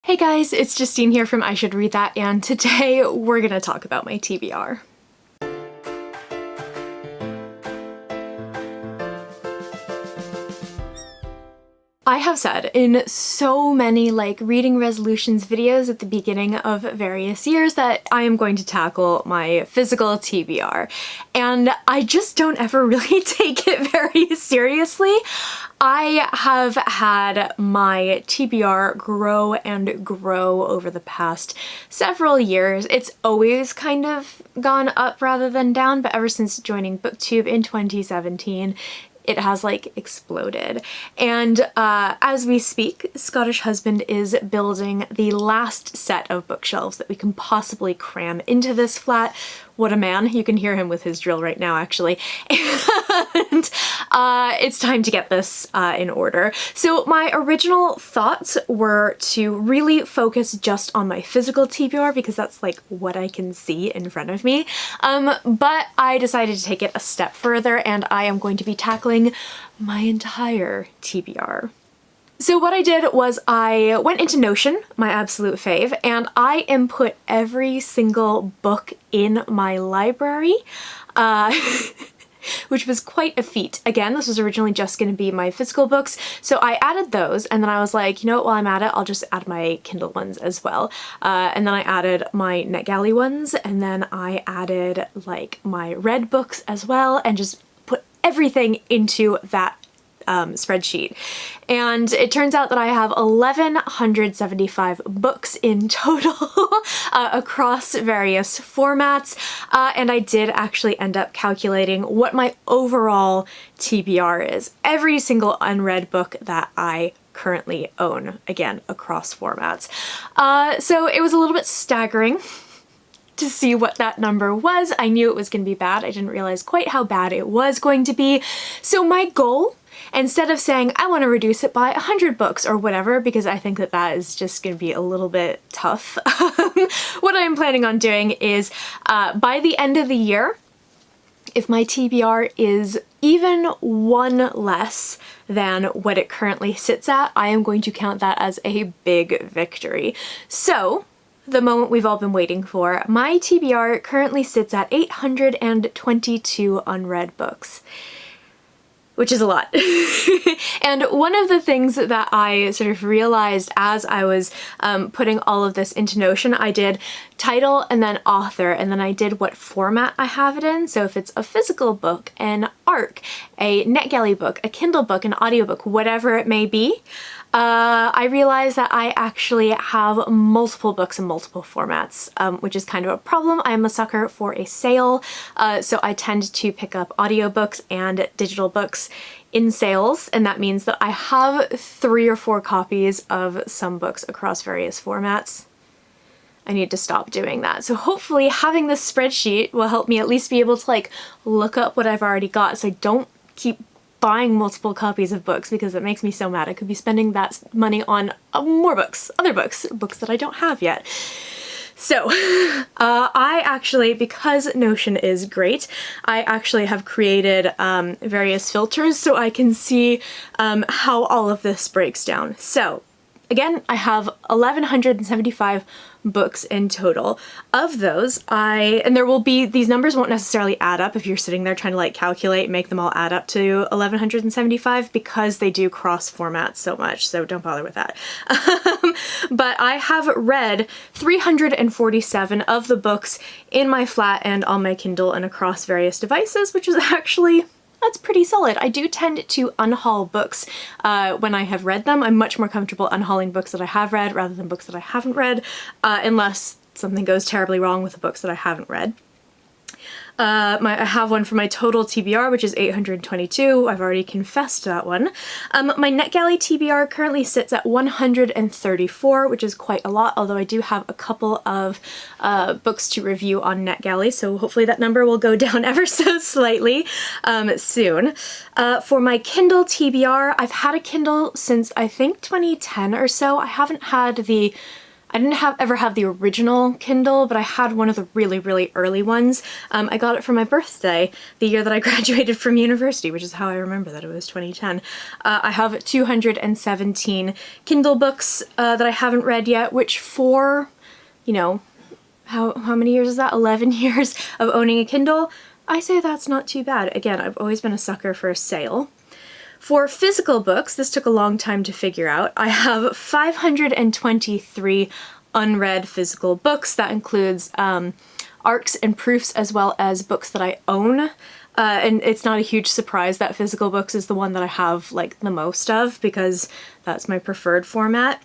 Hey guys, it's Justine here from I Should Read That, and today we're gonna talk about my TBR. I have said in so many reading resolutions videos at the beginning of various years that I am going to tackle my physical TBR, and I just don't ever really take it very seriously. I have had my TBR grow and grow over the past several years. It's always kind of gone up rather than down, but ever since joining BookTube in 2017, it has exploded. And as we speak, Scottish Husband is building the last set of bookshelves that we can possibly cram into this flat. What a man. You can hear him with his drill right now, actually. And it's time to get this in order. So my original thoughts were to really focus just on my physical TBR because that's what I can see in front of me. But I decided to take it a step further, and I am going to be tackling my entire TBR. So what I did was I went into Notion, my absolute fave, and I input every single book in my library, which was quite a feat. Again, this was originally just going to be my physical books, so I added those, and then I was like, you know what, while I'm at it, I'll just add my Kindle ones as well. And then I added my NetGalley ones, and then I added my Read books as well, and just put everything into that spreadsheet. And it turns out that I have 1,175 books in total across various formats, and I did actually end up calculating what my overall TBR is. Every single unread book that I currently own, again, across formats. So it was a little bit staggering to see what that number was. I knew it was going to be bad. I didn't realize quite how bad it was going to be. So my goal, instead of saying I want to reduce it by 100 books or whatever, because I think that that is just going to be a little bit tough, what I'm planning on doing is by the end of the year, if my TBR is even one less than what it currently sits at, I am going to count that as a big victory. So the moment we've all been waiting for, my TBR currently sits at 822 unread books, which is a lot. And one of the things that I sort of realized as I was putting all of this into Notion, I did title and then author, and then I did what format I have it in. So if it's a physical book, an ARC, a NetGalley book, a Kindle book, an audiobook, whatever it may be, I realized that I actually have multiple books in multiple formats, which is kind of a problem. I'm a sucker for a sale, so I tend to pick up audiobooks and digital books in sales, and that means that I have 3 or 4 copies of some books across various formats. I need to stop doing that. So hopefully having this spreadsheet will help me at least be able to look up what I've already got, so I don't keep buying multiple copies of books because it makes me so mad. I could be spending that money on more books, other books, books that I don't have yet. So I actually, because Notion is great, I actually have created various filters so I can see how all of this breaks down. So again, I have 1,175 books in total. Of those, and there will be, these numbers won't necessarily add up if you're sitting there trying to calculate, make them all add up to 1,175 because they do cross formats so much, so don't bother with that. But I have read 347 of the books in my flat and on my Kindle and across various devices, which is actually, that's pretty solid. I do tend to unhaul books when I have read them. I'm much more comfortable unhauling books that I have read rather than books that I haven't read, unless something goes terribly wrong with the books that I haven't read. I have one for my total TBR, which is 822. I've already confessed that one. My NetGalley TBR currently sits at 134, which is quite a lot, although I do have a couple of books to review on NetGalley, so hopefully that number will go down ever so slightly soon. For my Kindle TBR, I've had a Kindle since I think 2010 or so. I haven't had the I didn't ever have the original Kindle, but I had one of the really, really early ones. I got it for my birthday, the year that I graduated from university, which is how I remember that it was 2010. I have 217 Kindle books that I haven't read yet, which for, you know, how many years is that? 11 years of owning a Kindle? I say that's not too bad. Again, I've always been a sucker for a sale. For physical books, this took a long time to figure out. I have 523 unread physical books. That includes ARCs and proofs as well as books that I own. And it's not a huge surprise that physical books is the one that I have like the most of because that's my preferred format.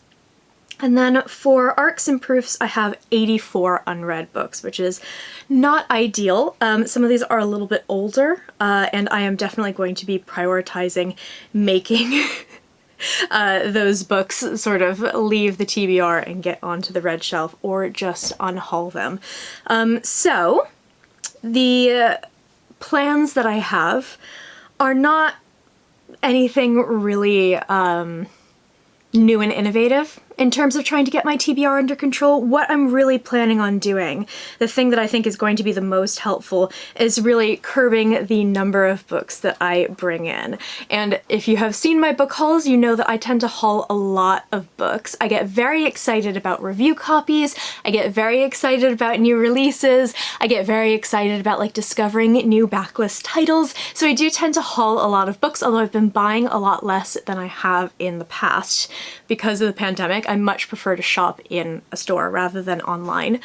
And then for ARCs and proofs, I have 84 unread books, which is not ideal. Some of these are a little bit older, and I am definitely going to be prioritizing making those books sort of leave the TBR and get onto the red shelf or just unhaul them. So the plans that I have are not anything really new and innovative. In terms of trying to get my TBR under control, what I'm really planning on doing, the thing that I think is going to be the most helpful, is really curbing the number of books that I bring in. And if you have seen my book hauls, you know that I tend to haul a lot of books. I get very excited about review copies, I get very excited about new releases, I get very excited about like discovering new backlist titles, so I do tend to haul a lot of books, although I've been buying a lot less than I have in the past. Because of the pandemic, I much prefer to shop in a store rather than online.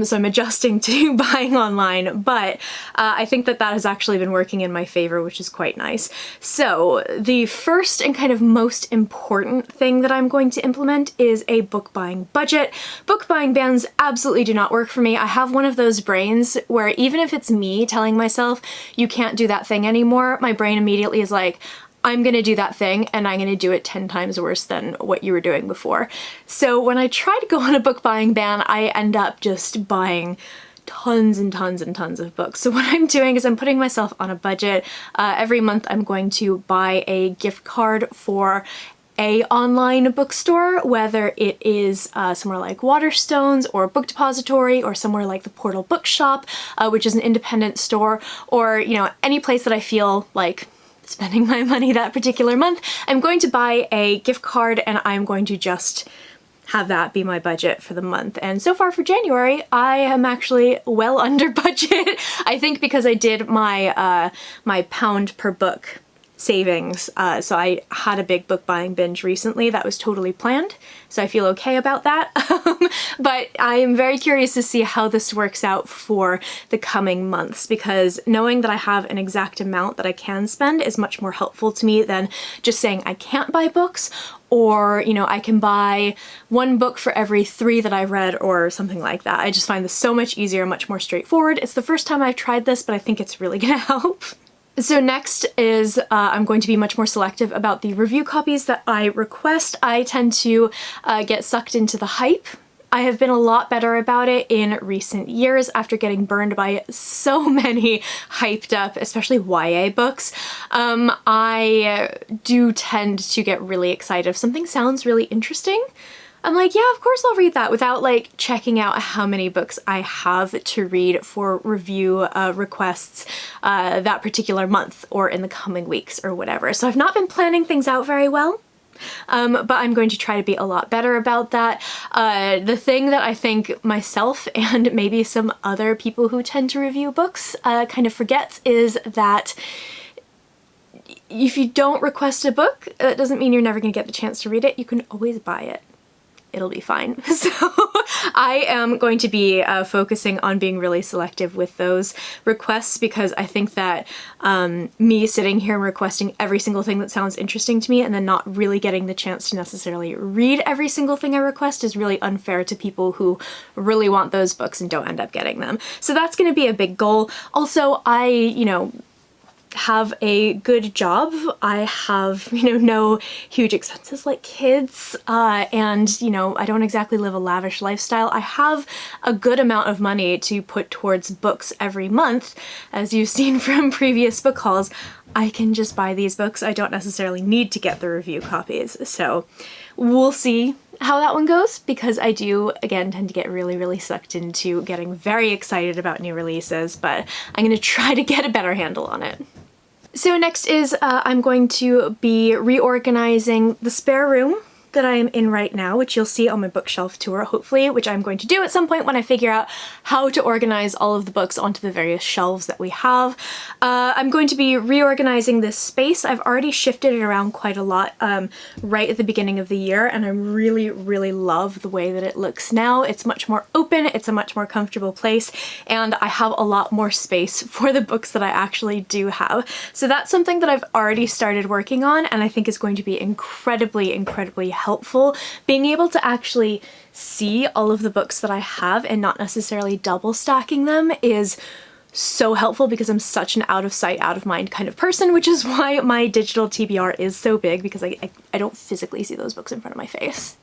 So I'm adjusting to buying online, but I think that that has actually been working in my favor, which is quite nice. So the first and kind of most important thing that I'm going to implement is a book buying budget. Book buying bans absolutely do not work for me. I have one of those brains where even if it's me telling myself you can't do that thing anymore, my brain immediately is like, I'm gonna do that thing and I'm gonna do it 10 times worse than what you were doing before. So when I try to go on a book buying ban, I end up just buying tons and tons and tons of books. So what I'm doing is I'm putting myself on a budget. Every month I'm going to buy a gift card for a online bookstore, whether it is somewhere like Waterstones or Book Depository or somewhere like the Portal Bookshop, which is an independent store, or you know, any place that I feel like spending my money that particular month. I'm going to buy a gift card and I'm going to just have that be my budget for the month. And so far for January, I am actually well under budget. I think because I did my my pound per book savings. So I had a big book buying binge recently that was totally planned, so I feel okay about that. But I am very curious to see how this works out for the coming months, because knowing that I have an exact amount that I can spend is much more helpful to me than just saying I can't buy books, or, you know, I can buy one book for every 3 that I've read or something like that. I just find this so much easier, much more straightforward. It's the first time I've tried this, but I think it's really gonna help. So next is I'm going to be much more selective about the review copies that I request. I tend to get sucked into the hype. I have been a lot better about it in recent years after getting burned by so many hyped up, especially YA books. I do tend to get really excited if something sounds really interesting. I'm like, yeah, of course I'll read that, without like checking out how many books I have to read for review requests that particular month or in the coming weeks or whatever. So I've not been planning things out very well. But I'm going to try to be a lot better about that. The thing that I think myself and maybe some other people who tend to review books kind of forgets is that if you don't request a book, it doesn't mean you're never going to get the chance to read it. You can always buy it. It'll be fine. So I am going to be focusing on being really selective with those requests, because I think that me sitting here and requesting every single thing that sounds interesting to me and then not really getting the chance to necessarily read every single thing I request is really unfair to people who really want those books and don't end up getting them. So that's going to be a big goal. Also, I, you know, have a good job. I have, you know, no huge expenses like kids, and, you know, I don't exactly live a lavish lifestyle. I have a good amount of money to put towards books every month. As you've seen from previous book hauls, I can just buy these books. I don't necessarily need to get the review copies. So we'll see how that one goes, because I do, again, tend to get really sucked into getting very excited about new releases, but I'm going to try to get a better handle on it. So next is I'm going to be reorganizing the spare room that I am in right now, which you'll see on my bookshelf tour, hopefully, which I'm going to do at some point when I figure out how to organize all of the books onto the various shelves that we have. I'm going to be reorganizing this space. I've already shifted it around quite a lot right at the beginning of the year, and I really love the way that it looks now. It's much more open, it's a much more comfortable place, and I have a lot more space for the books that I actually do have. So that's something that I've already started working on, and I think is going to be incredibly helpful. Being able to actually see all of the books that I have and not necessarily double stacking them is so helpful, because I'm such an out of sight, out of mind kind of person, which is why my digital TBR is so big, because I don't physically see those books in front of my face.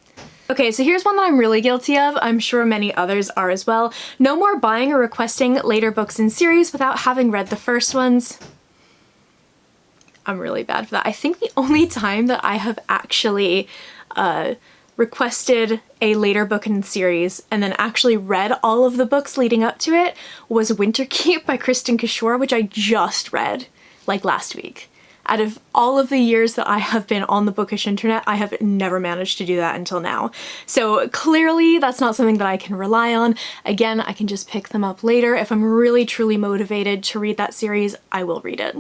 Okay, so here's one that I'm really guilty of. I'm sure many others are as well. No more buying or requesting later books in series without having read the first ones. I'm really bad for that. I think the only time that I have actually requested a later book in series and then actually read all of the books leading up to it was Winterkeep by Kristen Kishore, which I just read like last week. Out of all of the years that I have been on the bookish internet, I have never managed to do that until now. So clearly that's not something that I can rely on. Again, I can just pick them up later. If I'm really truly motivated to read that series, I will read it.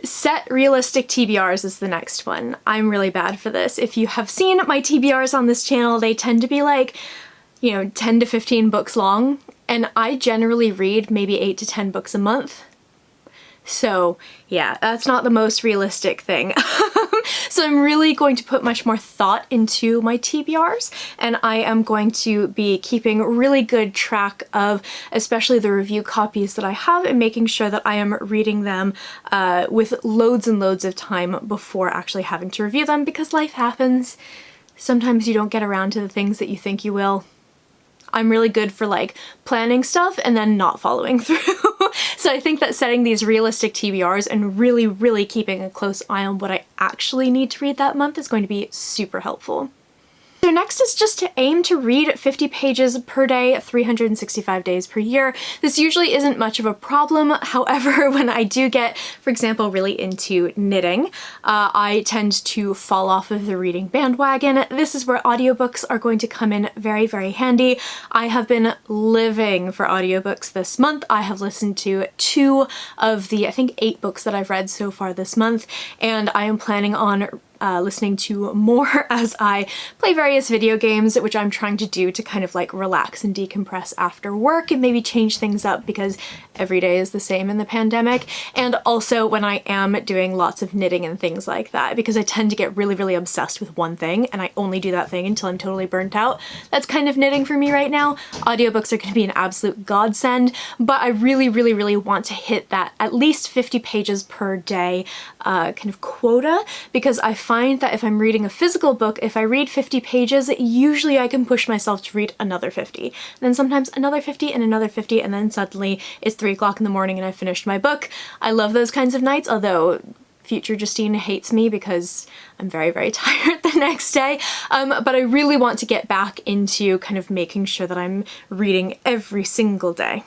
Set realistic TBRs is the next one. I'm really bad for this. If you have seen my TBRs on this channel, they tend to be like, you know, 10 to 15 books long, and I generally read maybe 8 to 10 books a month. So yeah, that's not the most realistic thing. So I'm really going to put much more thought into my TBRs, and I am going to be keeping really good track of especially the review copies that I have and making sure that I am reading them with loads and loads of time before actually having to review them, because life happens. Sometimes you don't get around to the things that you think you will. I'm really good for like planning stuff and then not following through. So I think that setting these realistic TBRs and really keeping a close eye on what I actually need to read that month is going to be super helpful. So next is just to aim to read 50 pages per day, 365 days per year. This usually isn't much of a problem. However, when I do get, for example, really into knitting, I tend to fall off of the reading bandwagon. This is where audiobooks are going to come in very handy. I have been living for audiobooks this month. I have listened to 2 of the, I think, 8 books that I've read so far this month, and I am planning on listening to more as I play various video games, which I'm trying to do to kind of like relax and decompress after work and maybe change things up, because every day is the same in the pandemic. And also when I am doing lots of knitting and things like that, because I tend to get really obsessed with one thing and I only do that thing until I'm totally burnt out. That's kind of knitting for me right now. Audiobooks are going to be an absolute godsend, but I really want to hit that at least 50 pages per day kind of quota, because I find that if I'm reading a physical book, if I read 50 pages, usually I can push myself to read another 50, and then sometimes another 50 and another 50, and then suddenly it's 3 o'clock in the morning and I've finished my book. I love those kinds of nights, although future Justine hates me because I'm very tired the next day. But I really want to get back into kind of making sure that I'm reading every single day.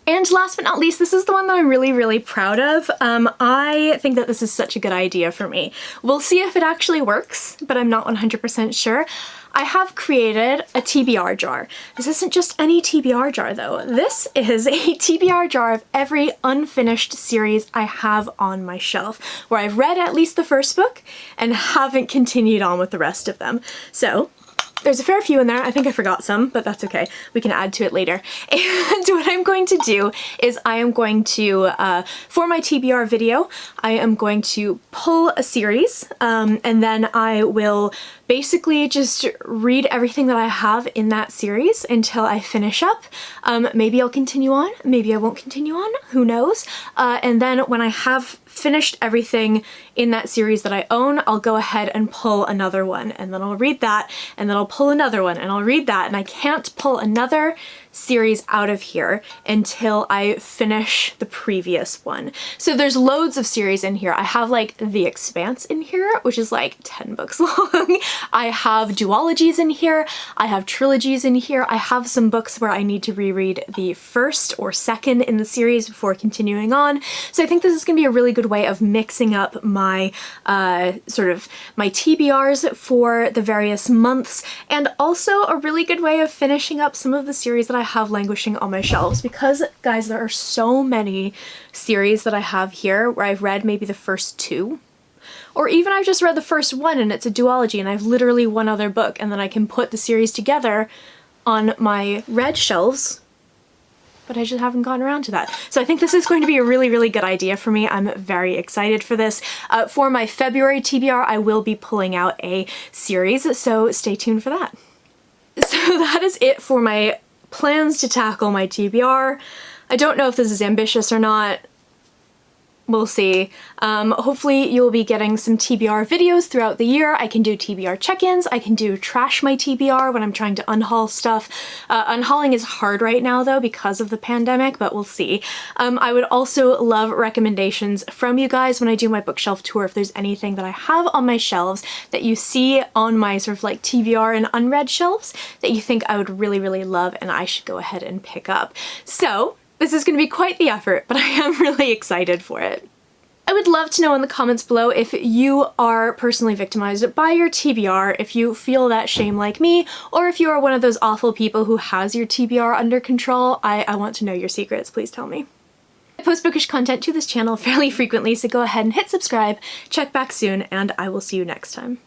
And last but not least, this is the one that I'm really proud of. I think that this is such a good idea for me. We'll see if it actually works, but I'm not 100% sure. I have created a TBR jar. This isn't just any TBR jar though. This is a TBR jar of every unfinished series I have on my shelf, where I've read at least the first book and haven't continued on with the rest of them. So there's a fair few in there. I think I forgot some, but that's okay. We can add to it later. And what I'm going to do is I am going to, for my TBR video, I am going to pull a series, and then I will basically just read everything that I have in that series until I finish up. Maybe I'll continue on, maybe I won't continue on, who knows? And then when I have finished everything in that series that I own, I'll go ahead and pull another one, and then I'll read that, and then I'll pull another one, and I'll read that, and I can't pull another series out of here until I finish the previous one. So there's loads of series in here. I have like The Expanse in here, which is like 10 books long. I have duologies in here. I have trilogies in here. I have some books where I need to reread the first or second in the series before continuing on. So I think this is going to be a really good way of mixing up my sort of my TBRs for the various months, and also a really good way of finishing up some of the series that I have languishing on my shelves, because guys, there are so many series that I have here where I've read maybe the first two, or even I've just read the first one and it's a duology and I've literally one other book, and then I can put the series together on my read shelves, but I just haven't gotten around to that. So I think this is going to be a really, really good idea for me. I'm very excited for this. For my February TBR, I will be pulling out a series, so stay tuned for that. So that is it for my plans to tackle my TBR. I don't know if this is ambitious or not. We'll see. Hopefully you'll be getting some TBR videos throughout the year. I can do TBR check-ins. I can do trash my TBR when I'm trying to unhaul stuff. Unhauling is hard right now though because of the pandemic, but we'll see. I would also love recommendations from you guys when I do my bookshelf tour. If there's anything that I have on my shelves that you see on my sort of like TBR and unread shelves that you think I would really, really love and I should go ahead and pick up. So this is going to be quite the effort, but I am really excited for it. I would love to know in the comments below if you are personally victimized by your TBR, if you feel that shame like me, or if you are one of those awful people who has your TBR under control. I want to know your secrets, please tell me. I post bookish content to this channel fairly frequently, so go ahead and hit subscribe, check back soon, and I will see you next time.